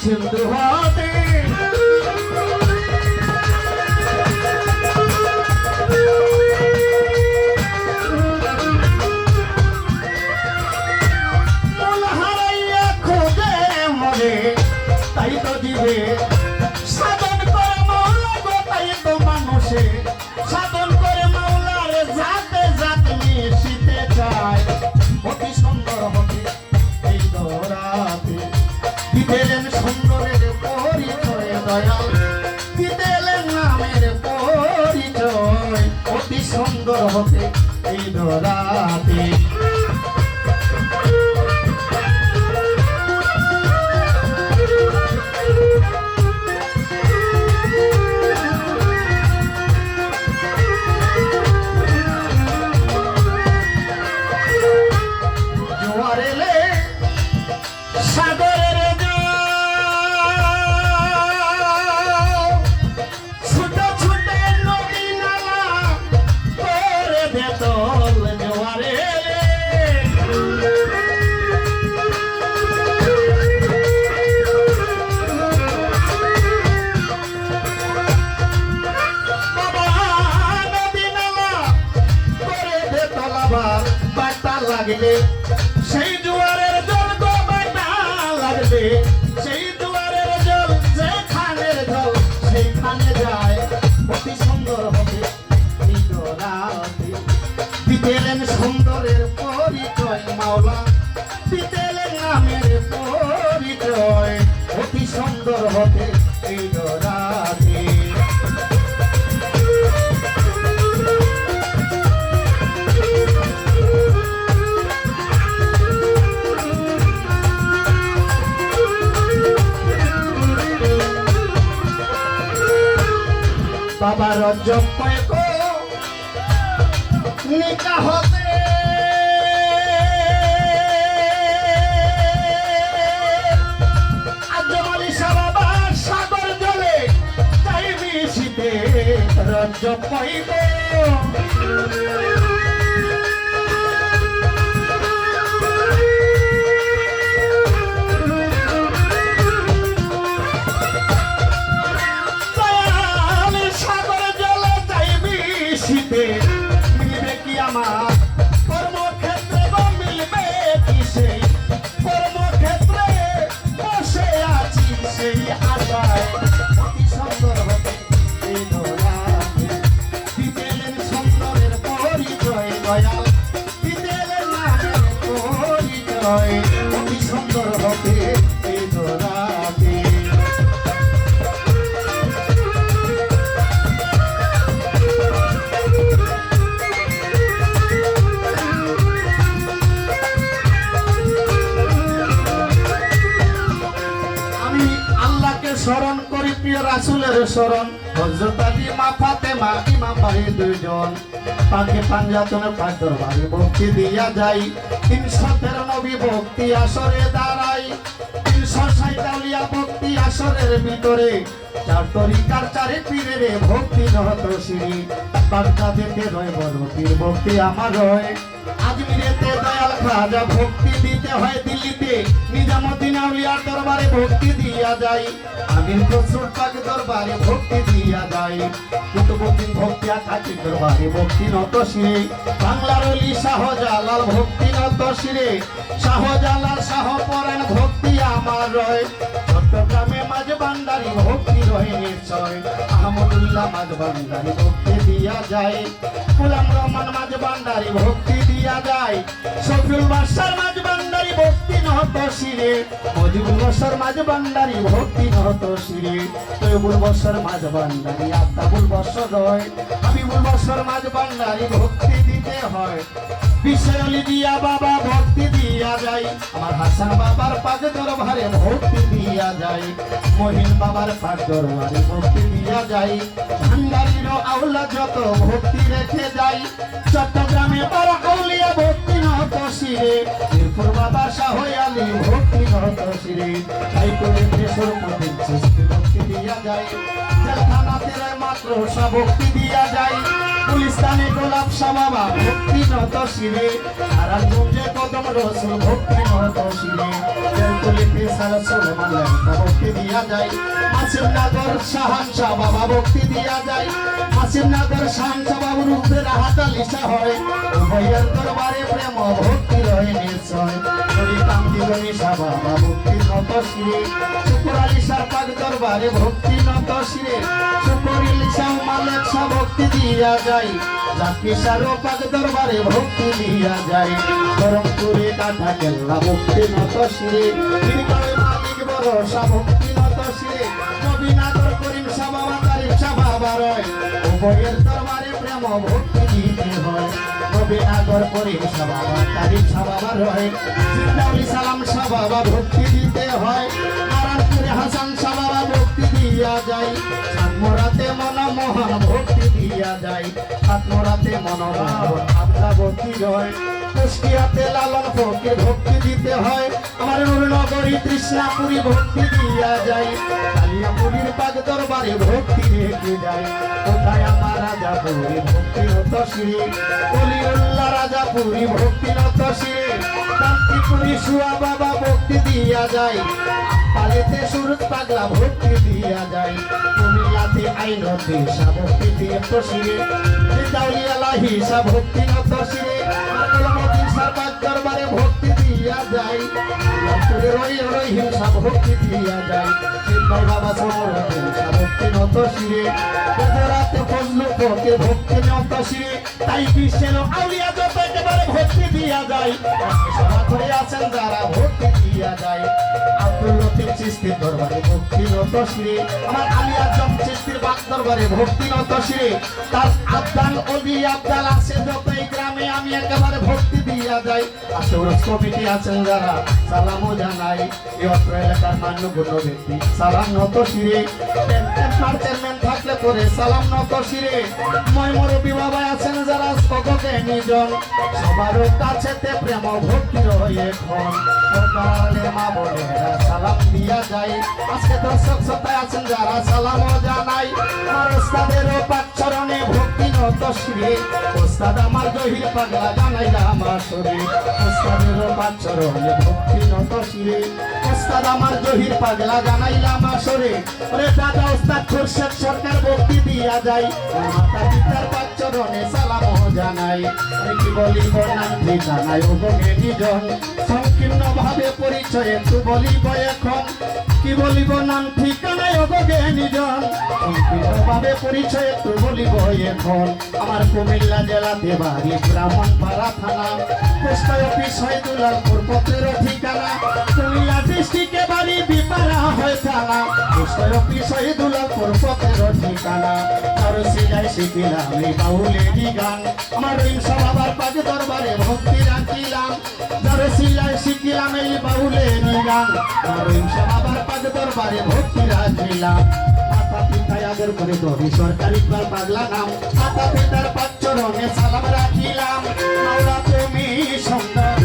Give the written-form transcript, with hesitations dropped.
সিন্ধু হতে মূল হারাইয়া খোঁজে মরে তাই তো দিবে সাধন করে মাওলা গো তাই তো মানুষে সাধন করে মাওলার জাতে জাত মিশিতে চায় অতি সুন্দর হবে এই দরাতে দিতেলেন সুন্দরের পরিচয় দয়াল দিতেলেন নামের পরিচয় অতি সুন্দর হবে এই দরাতে লাগলে সেই জোয়ারের জল গো বাটা লাগলে সেই জোয়ারের জল যেখানের জল সেইখানে যায় অতি সুন্দর হবে এই দরাতে দিতেলেন সুন্দরের পরিচয় মাওলা দিতেলেন নামের পরিচয় অতি সুন্দর হবে এই দরাতে বাবা রজব কয়েকো নিকা হতে আজমলি বাবা সাগর জলে তাই মিশিতে রজব কয়েকো মিলবে কি আমার কর্মক্ষেত্রে গো মিলবে কি সেই কর্মক্ষেত্রে বসে আছি সেই আশায় অতি সুন্দর হবে এই দরাতে দিতেলেন সুন্দরের পরিচয় দয়াল দিতেলেন নামের পরিচয় অতি সুন্দর হবে এই দরাতে স্মরণ করি প্রিয় রাসূলের স্মরণ হযরত আলী মা ফাতেমা ইমাম ভাই দুইজন পাকে পাঞ্জাতনে পাক দরবারে ভক্তি দিয়া যাই 313 নবী ভক্তি আসরে দাঁড়াই 360 আউলিয়া ভক্তি আসরের ভিতরে চার তরিকার চারে পীরের ভক্তি নহত শ্রী বাগদাদেতে রয় বড় পীর ভক্তি আমার হয় আজমিরেতে দয়াল খাজা ভক্তি দিতে হয় দিল্লিতে নিজামুদ্দিন আউলিয়ার দরবারে ভক্তি দিয়া যায় আমির খসরুর পাক দরবারে ভক্তি দিয়া যায় কুতুবউদ্দিন ভক্তি আকাশী দরবারে ভক্তি নত শিরে বাংলার অলি শাহজালাল ভক্তি নত শিরে শাহজালাল শাহপরাণ ভক্তি আমার রয় চট্টগ্রামে মাঝ ভান্ডারী ভক্তি রয় নিশ্চয় আহমদুল্লাহ মাঝ ভান্ডারী ভক্তি দিয়া যায় গোলাম রহমান মাঝ ভান্ডারী ভক্তি দিয়া যায় শফিউল বাদশার মাঝ ভান্ডারী ভক্তি নহত শিরে মজিবুল বশর মাঝ ভান্ডারী ভক্তি নহত শিরে তৈবুল বশর মাঝ ভান্ডারী আফতাবুল বশর রয় হাবিবুল বশর মাঝ ভান্ডারী ভক্তি দিতে হয় বিষয়লি দিয়া বাবা ভক্তি দিয়া যায় আমার হাসান বাবার পাক দরবারে ভক্তি দিয়া যায় মহিন বাবার পাক দরবারে ভক্তি দিয়া যায় ভান্ডারীর আউলা যত ভক্তি রেখে যায় চট্টগ্রামে বড় আউলিয়া ভক্তি নহত শিরে মিরপুর বাবা শাহ আলী ভক্তি নহত শিরে তাই করে দেশের মধ্যে সৃষ্টি ভক্তি দিয়া যায় জেলখানাতে মাত্র ভক্তি দিয়া যায় গুলিস্তানে গোলাপ বাবা ভক্তি নত শিরে নারায়ণগঞ্জে কদম রসুল ভক্তি নত শিরে তেলকুলিতে সারসুল মাল্লারিকা ভক্তি দিয়া যায় মাসিমনগর শাহানশাহ বাবা ভক্তি দিয়া যায় মাসিমনগর শাহানশাহ বাবুর উপরে হাতালিশা হয় উভয়ের দরবারে প্রেম ভক্তি রয়ে নিশ্চয় কান্তি গণেশা বাবা ভক্তি নত শিরে শুকুরালিশার পাক দরবারে ভক্তি নত শিরে শুকুরিলিশা মালেক শাহ ভক্তি দিয়া যায় জাকিশার পাক দরবারে ভক্তি দিয়া যায় বরমপুরে কাটা কেল্লা ভক্তি নত শিরে বীরগড়ে মালিক ভরসা ভক্তি নত শিরে নবীনগর করিম শাহ বাবা তারিফ শাহ বাবা রয় উভয়ের দরবারে প্রেম ভক্তি দিতে হয় নবীনগর করিম শাহ বাবা তারিফ শাহ বাবা রয় জিন্দাউলি সালাম শাহ বাবা ভক্তি দিতে হয় নারায়ণপুরে হাসান শাহ বাবা ভক্তি দিয়া যায় সাতমোরাতে মনমোহন ভক্তি দিয়া যায় সাতমোরাতে মনমোহন আবদা ভক্তি রয় কুষ্টিয়াতে লালন ফকির ভক্তি দিতে হয় আমার নুরনগরী তৃষ্ণাপুরী ভক্তি দিয়া যায় কালিয়াপুরীর পাক দরবারে ভক্তি রেখে যায় কোথায় আমার রাজাপুরী ভক্তি নত শ্রী অলিউল্লাহ রাজাপুরী ভক্তি নত শ্রী কান্তিপুরী সুয়া বাবা ভক্তি দিয়া যায় পালেতে সুরজ পাগলা ভক্তি দিয়া যায় কুমিল্লাতে আইনতে শাহ ভক্তি দিয়ে প্রসিরে দাউলিয়ালা হিসা ভক্তি নত শ্রী পাক দরবারে ভক্তি দিয়া যায় রই রই হিংসা ভক্তি দিয়া যায় সিদ্ধাই বাবা সমর হিংসা ভক্তি নত শিরে রাতে ফজলু ফকে ভক্তি নত শিরে তাই বিশ্বের আউলিয়া যত একেবারে ভক্তি দিয়া যায় সভা করে আছেন যারা ভক্তি দিয়া যায় আব্দুল লতিফ চিশতির দরবারে ভক্তি নত শিরে আমার আলী আজম চিশতির পাক দরবারে ভক্তি নত শিরে তার আবদাল অলি আবদাল আছে যত এই গ্রামে আমি একেবারে ভক্তি দিয়া যায় আশৌরস কমিটি আছেন যারা সালামও জানাই এই অত্র এলাকার মান্যগণ্য ব্যক্তি সালাম নত শিরে চেয়ারম্যান থাকলে পরে সালাম নত শিরে ময়মরবি বাবা আছেন যারা সককে নিজন সবার কাছেতে প্রেম ভক্তি রয়ে এখন মা বলে সালাম দিয়া যায় আজকে দর্শক শ্রোতায় আছেন যারা সালামও জানাই আমার ওস্তাদেরও পাক চরণে ভক্তি নত শিরে ওস্তাদ আমার জহির পাগলা জানাইলা আমার শরীর ওস্তাদেরও পাক চরণে ভক্তি নত শিরে ওস্তাদ আমার জহির পাগলা জানাইলা আমার শরীর ওরে দাদা ওস্তাদ খুরশেদ সরকার ভক্তি দিয়া যায় মাতা পিতার পাক চরণে সালামও জানাই কি বলিব নাম ঠিকানায় ওগো নিজন সংকীর্ণ ভাবে পরিচয় একটু বলিব এখন কি বলিব নাম ঠিকানায় ওগো নিজন সংকীর্ণ ভাবে পরিচয় একটু বলিব এখন আমার কুমিল্লা জেলাতে বাড়ি ব্রাহ্মণপাড়া থানা পোস্ট অফিস হয় দুলালপুর পত্রের ঠিকানা কুমিল্লা ডিস্ট্রিক্টে বাড়ি বিপাড়া হয় থানা পোস্ট অফিস হয় দুলালপুর পত্রের ঠিকানা আর সিলাই শিখিলাম এই বাউলেরই গান আমার রহিমশা বাবার পাক দরবারে ভক্তি রাখিলাম যার সিলাই শিখিলাম এই বাউলেরই গান আমার রহিমশা বাবার পাক দরবারে ভক্তি রাখিলাম মাতা পিতায় আদর করে ধরি সরকারি পাগলা নাম মাতা পিতার পাক চরণে সালাম রাখিলাম মাওলা তুমি সুন্দর